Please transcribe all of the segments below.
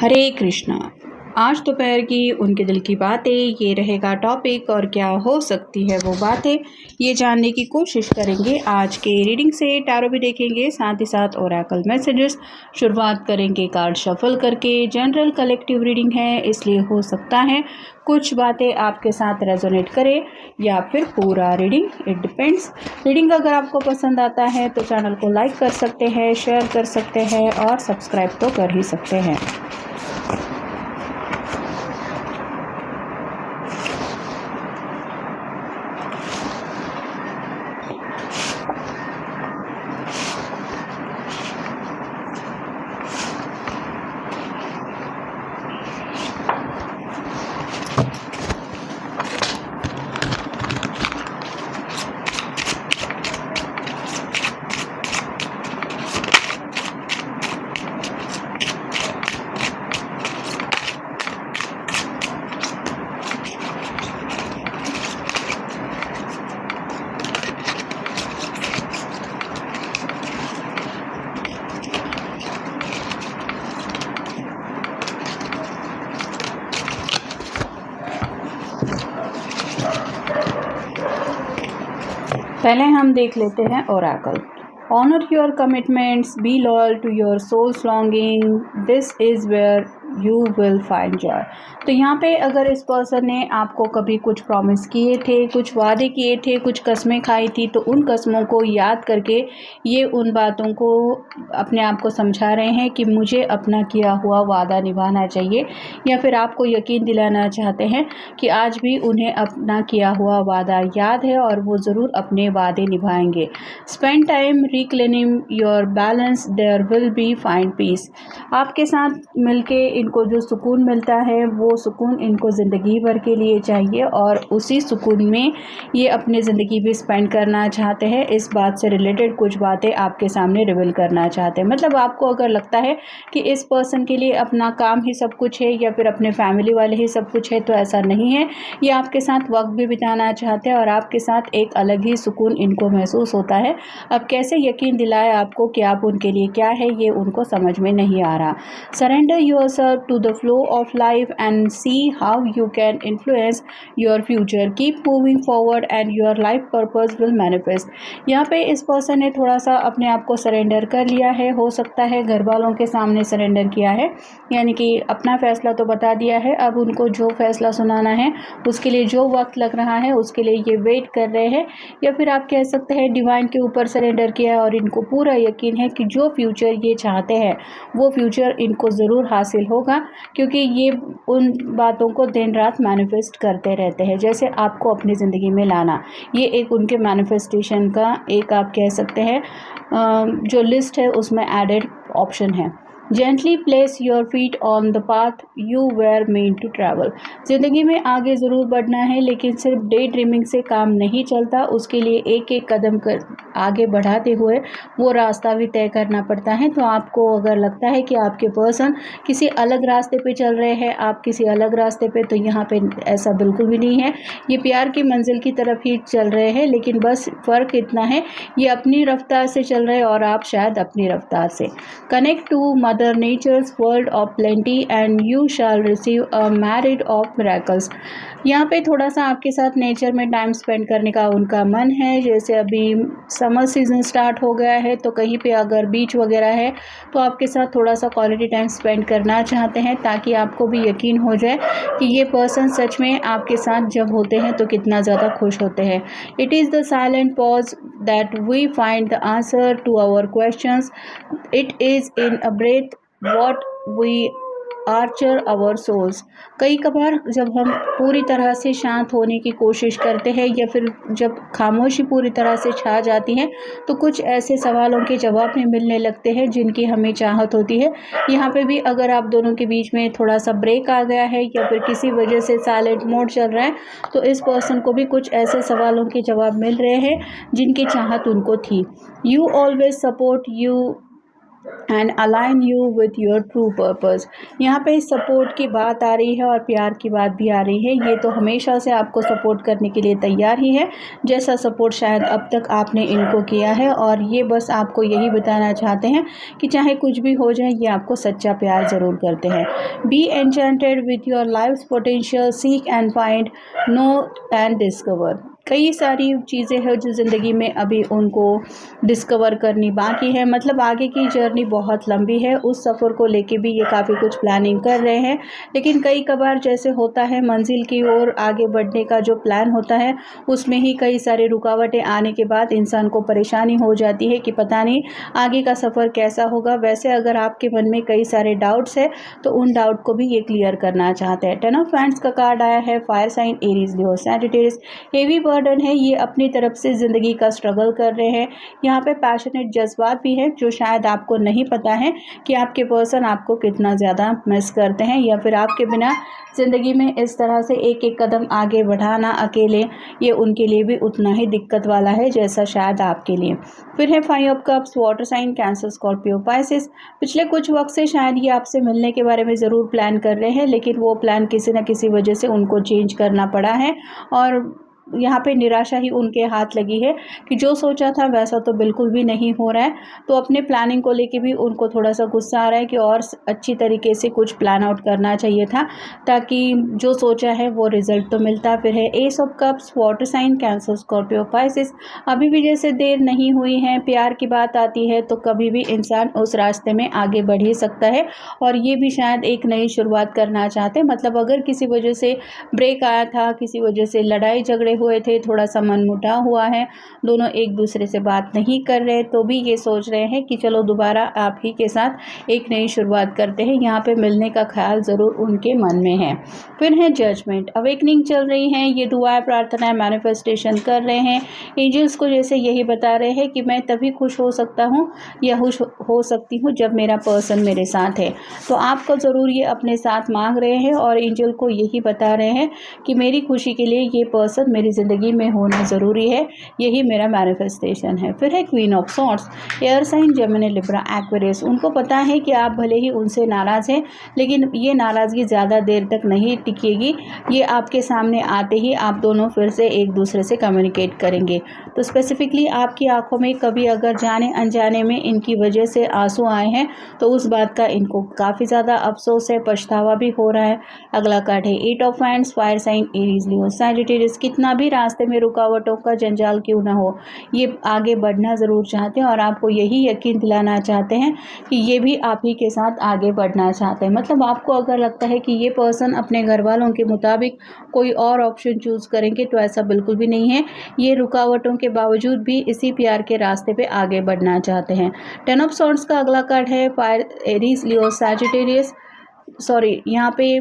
हरे कृष्णा। आज दोपहर की उनके दिल की बातें ये रहेगा टॉपिक और क्या हो सकती है वो बातें ये जानने की कोशिश करेंगे। आज के रीडिंग से टैरो भी देखेंगे, साथ ही साथ ओरेकल मैसेजेस। शुरुआत करेंगे कार्ड शफल करके। जनरल कलेक्टिव रीडिंग है, इसलिए हो सकता है कुछ बातें आपके साथ रेजोनेट करे या फिर पूरा रीडिंग, इट डिपेंड्स। रीडिंग अगर आपको पसंद आता है तो चैनल को लाइक कर सकते हैं, शेयर कर सकते हैं और सब्सक्राइब तो कर ही सकते हैं। पहले हम देख लेते हैं oracle. Honour your commitments, be loyal to your soul's longing, this is where you will find joy. तो यहाँ पे अगर इस पर्सन ने आपको कभी कुछ प्रॉमिस किए थे, कुछ वादे किए थे, कुछ कस्में खाई थी, तो उन कस्मों को याद करके ये उन बातों को अपने आप को समझा रहे हैं कि मुझे अपना किया हुआ वादा निभाना चाहिए, या फिर आपको यकीन दिलाना चाहते हैं कि आज भी उन्हें अपना किया हुआ वादा याद है और वो ज़रूर अपने वादे निभाएंगे। Spend time reclaiming your balance, there will be find peace. आपके साथ मिलके इनको जो सुकून मिलता है वो सुकून इनको ज़िंदगी भर के लिए चाहिए और उसी सुकून में ये अपनी ज़िंदगी भी स्पेंड करना चाहते हैं। इस बात से रिलेटेड कुछ बातें आपके सामने रिवील करना चाहते हैं। मतलब आपको अगर लगता है कि इस पर्सन के लिए अपना काम ही सब कुछ है या फिर अपने फैमिली वाले ही सब कुछ है, तो ऐसा नहीं है। ये आपके साथ वक्त भी बिताना चाहते हैं और आपके साथ एक अलग ही सुकून इनको महसूस होता है। अब कैसे यकीन दिलाए आपको कि आप उनके लिए क्या है, ये उनको समझ में नहीं आ रहा। Surrender yourself to the flow of life and see how you can influence your future. Keep moving forward and your life purpose will manifest. यहाँ पे इस पर्सन ने थोड़ा सा अपने आप को सरेंडर कर लिया है। हो सकता है घर वालों के सामने सरेंडर किया है, यानी कि अपना फैसला तो बता दिया है। अब उनको जो फैसला सुनाना है, उसके लिए जो वक्त लग रहा है, उसके लिए ये वेट कर रहे हैं। या फिर आप कह सकते हैं डिवाइन के ऊपर सरेंडर किया है और इनको पूरा यकीन है कि जो फ्यूचर ये चाहते हैं वो फ्यूचर इनको ज़रूर हासिल होगा, क्योंकि ये उन बातों को दिन रात मैनिफेस्ट करते रहते हैं। जैसे आपको अपनी ज़िंदगी में लाना, ये एक उनके मैनिफेस्टेशन का एक आप कह सकते हैं जो लिस्ट है उसमें एडेड ऑप्शन है। Gently place your feet on the path you were meant to travel. ज़िंदगी में आगे ज़रूर बढ़ना है, लेकिन सिर्फ डे ड्रीमिंग से काम नहीं चलता। उसके लिए एक एक कदम कर आगे बढ़ाते हुए वो रास्ता भी तय करना पड़ता है। तो आपको अगर लगता है कि आपके पर्सन किसी अलग रास्ते पे चल रहे हैं, आप किसी अलग रास्ते पे, तो यहाँ पे ऐसा बिल्कुल भी नहीं है। ये प्यार की मंजिल की तरफ ही चल रहे हैं, लेकिन बस फ़र्क इतना है, ये अपनी रफ्तार से चल रहे हैं और आप शायद अपनी रफ्तार से। Connect to mother nature's world of plenty and you shall receive a myriad of miracles. यहाँ पे थोड़ा सा आपके साथ नेचर में टाइम स्पेंड करने का उनका मन है। जैसे अभी समर सीज़न स्टार्ट हो गया है, तो कहीं पे अगर बीच वगैरह है तो आपके साथ थोड़ा सा क्वालिटी टाइम स्पेंड करना चाहते हैं, ताकि आपको भी यकीन हो जाए कि ये पर्सन सच में आपके साथ जब होते हैं तो कितना ज़्यादा खुश होते हैं। It is the silent pause that we find the answer to our questions. It is in a breath what we anchor our souls. कई कबार जब हम पूरी तरह से शांत होने की कोशिश करते हैं या फिर जब खामोशी पूरी तरह से छा जाती है, तो कुछ ऐसे सवालों के जवाब में मिलने लगते हैं जिनकी हमें चाहत होती है। यहाँ पे भी अगर आप दोनों के बीच में थोड़ा सा ब्रेक आ गया है या फिर किसी वजह से साइलेंट मोड चल रहा है, तो इस पर्सन को भी कुछ ऐसे सवालों के जवाब मिल रहे हैं जिनकी चाहत उनको थी। You always support you and align you with your true purpose. यहाँ पे सपोर्ट की बात आ रही है और प्यार की बात भी आ रही है। ये तो हमेशा से आपको सपोर्ट करने के लिए तैयार ही है, जैसा सपोर्ट शायद अब तक आपने इनको किया है, और ये बस आपको यही बताना चाहते हैं कि चाहे कुछ भी हो जाए, ये आपको सच्चा प्यार ज़रूर करते हैं। Be enchanted with your life potential, seek and find, know and discover. कई सारी चीज़ें हैं जो ज़िंदगी में अभी उनको डिस्कवर करनी बाकी है, मतलब आगे की जर्नी बहुत लंबी है। उस सफ़र को लेके भी ये काफ़ी कुछ प्लानिंग कर रहे हैं, लेकिन कई कबार जैसे होता है मंजिल की ओर आगे बढ़ने का जो प्लान होता है, उसमें ही कई सारी रुकावटें आने के बाद इंसान को परेशानी हो जाती है कि पता नहीं आगे का सफ़र कैसा होगा। वैसे अगर आपके मन में कई सारे डाउट्स है तो उन डाउट को भी ये क्लियर करना चाहते हैं। 10 ऑफ हैंड्स का कार्ड आया है, fire sign Aries Leo Sagittarius. Heavy burden है, ये अपनी तरफ से ज़िंदगी का स्ट्रगल कर रहे हैं। यहाँ पे पैशनेट जज्बात भी हैं जो शायद आपको नहीं पता है कि आपके पर्सन आपको कितना ज़्यादा मिस करते हैं, या फिर आपके बिना ज़िंदगी में इस तरह से एक एक कदम आगे बढ़ाना अकेले, ये उनके लिए भी उतना ही दिक्कत वाला है जैसा शायद आपके लिए। फिर है 5 of cups, water sign Cancer Scorpio Pisces. पिछले कुछ वक्त से शायद ये आपसे मिलने के बारे में ज़रूर प्लान कर रहे हैं, लेकिन वो प्लान किसी न किसी वजह से उनको चेंज करना पड़ा है, और यहाँ पे निराशा ही उनके हाथ लगी है कि जो सोचा था वैसा तो बिल्कुल भी नहीं हो रहा है। तो अपने प्लानिंग को लेके भी उनको थोड़ा सा गुस्सा आ रहा है कि और अच्छी तरीके से कुछ प्लान आउट करना चाहिए था, ताकि जो सोचा है वो रिजल्ट तो मिलता। फिर है ace of cups, water sign Cancer Scorpio Pisces. अभी भी जैसे देर नहीं हुई है, प्यार की बात आती है तो कभी भी इंसान उस रास्ते में आगे बढ़ ही सकता है, और ये भी शायद एक नई शुरुआत करना चाहते हैं। मतलब अगर किसी वजह से ब्रेक आया था, किसी वजह से लड़ाई झगड़े हुए थे, थोड़ा सा मनमुटाव हुआ है, दोनों एक दूसरे से बात नहीं कर रहे, तो भी ये सोच रहे हैं कि चलो दोबारा आप ही के साथ एक नई शुरुआत करते हैं। यहाँ पे मिलने का ख्याल ज़रूर उनके मन में है। फिर है जजमेंट, अवेकनिंग चल रही है, ये दुआएं प्रार्थनाएं मैनिफेस्टेशन कर रहे हैं। एंजल्स को जैसे यही बता रहे हैं कि मैं तभी खुश हो सकता हूँ या खुश हो सकती हूँ जब मेरा पर्सन मेरे साथ है। तो आपको ज़रूर ये अपने साथ मांग रहे हैं, और एंजल को यही बता रहे हैं कि मेरी खुशी के लिए ये पर्सन मेरी ज़िंदगी में होना ज़रूरी है, यही मेरा मैनिफेस्टेशन है। फिर है queen of swords, air sign Gemini Libra Aquarius. उनको पता है कि आप भले ही उनसे नाराज़ हैं, लेकिन ये नाराज़गी ज़्यादा देर तक नहीं टिकेगी। ये आपके सामने आते ही आप दोनों फिर से एक दूसरे से कम्युनिकेट करेंगे। तो स्पेसिफिकली आपकी आंखों में कभी अगर जाने अनजाने में इनकी वजह से आंसू आए हैं, तो उस बात का इनको काफ़ी ज़्यादा अफसोस है, पछतावा भी हो रहा है। अगला कार्ड है 8 of wands, fire sign Aries Leo Sagittarius. कितना भी रास्ते में रुकावटों का जंजाल क्यों ना हो, ये आगे बढ़ना ज़रूर चाहते हैं, और आपको यही यकीन दिलाना चाहते हैं कि ये भी आप ही के साथ आगे बढ़ना चाहते हैं। मतलब आपको अगर लगता है कि ये पर्सन अपने घर वालों के मुताबिक कोई और ऑप्शन चूज़ करेंगे, तो ऐसा बिल्कुल भी नहीं है। ये रुकावटों के बावजूद भी इसी प्यार के रास्ते पे आगे बढ़ना चाहते हैं। 10 ऑफ सॉर्ड्स का अगला कार्ड है fire Aries Leo Sagittarius, sorry यहाँ पे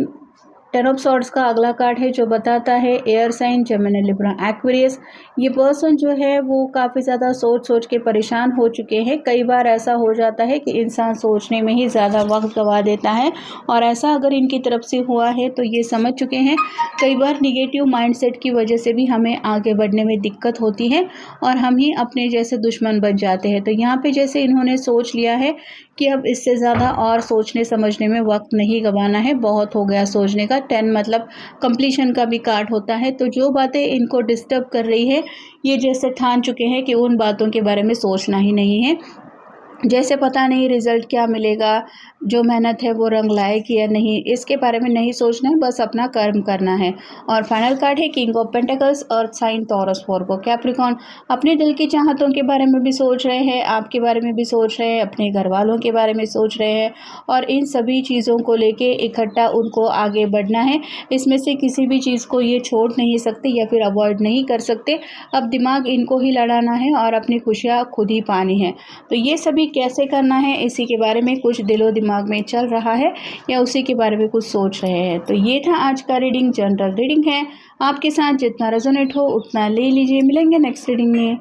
10 ऑफ सॉर्ड्स का अगला कार्ड है जो बताता है air sign Gemini Libra Aquarius. ये पर्सन जो है वो काफ़ी ज़्यादा सोच सोच के परेशान हो चुके हैं। कई बार ऐसा हो जाता है कि इंसान सोचने में ही ज़्यादा वक्त गंवा देता है, और ऐसा अगर इनकी तरफ से हुआ है तो ये समझ चुके हैं कई बार निगेटिव माइंडसेट की वजह से भी हमें आगे बढ़ने में दिक्कत होती है, और हम ही अपने जैसे दुश्मन बन जाते हैं। तो यहाँ पे जैसे इन्होंने सोच लिया है कि अब इससे ज़्यादा और सोचने समझने में वक्त नहीं गंवाना है, बहुत हो गया सोचने का। 10 मतलब कंप्लीशन का भी कार्ड होता है। तो जो बातें इनको डिस्टर्ब कर रही है, ये जैसे ठान चुके हैं कि उन बातों के बारे में सोचना ही नहीं है। जैसे पता नहीं रिज़ल्ट क्या मिलेगा, जो मेहनत है वो रंग लाएगी या नहीं, इसके बारे में नहीं सोचना है, बस अपना कर्म करना है। और फाइनल कार्ड है king of pentacles, earth sign Taurus Virgo Capricorn. अपने दिल की चाहतों के बारे में भी सोच रहे हैं, आपके बारे में भी सोच रहे हैं, अपने घर वालों के बारे में सोच रहे हैं, और इन सभी चीज़ों को लेके इकट्ठा उनको आगे बढ़ना है। इसमें से किसी भी चीज़ को ये छोड़ नहीं सकते या फिर अवॉइड नहीं कर सकते। अब दिमाग इनको ही लड़ाना है और अपनी खुशियाँ खुद ही पानी है। तो ये सभी कैसे करना है, इसी के बारे में कुछ दिलो दिमाग में चल रहा है, या उसी के बारे में कुछ सोच रहे हैं। तो ये था आज का रीडिंग, जनरल रीडिंग है। आपके साथ जितना रेजोनेट हो उतना ले लीजिए। मिलेंगे नेक्स्ट रीडिंग में।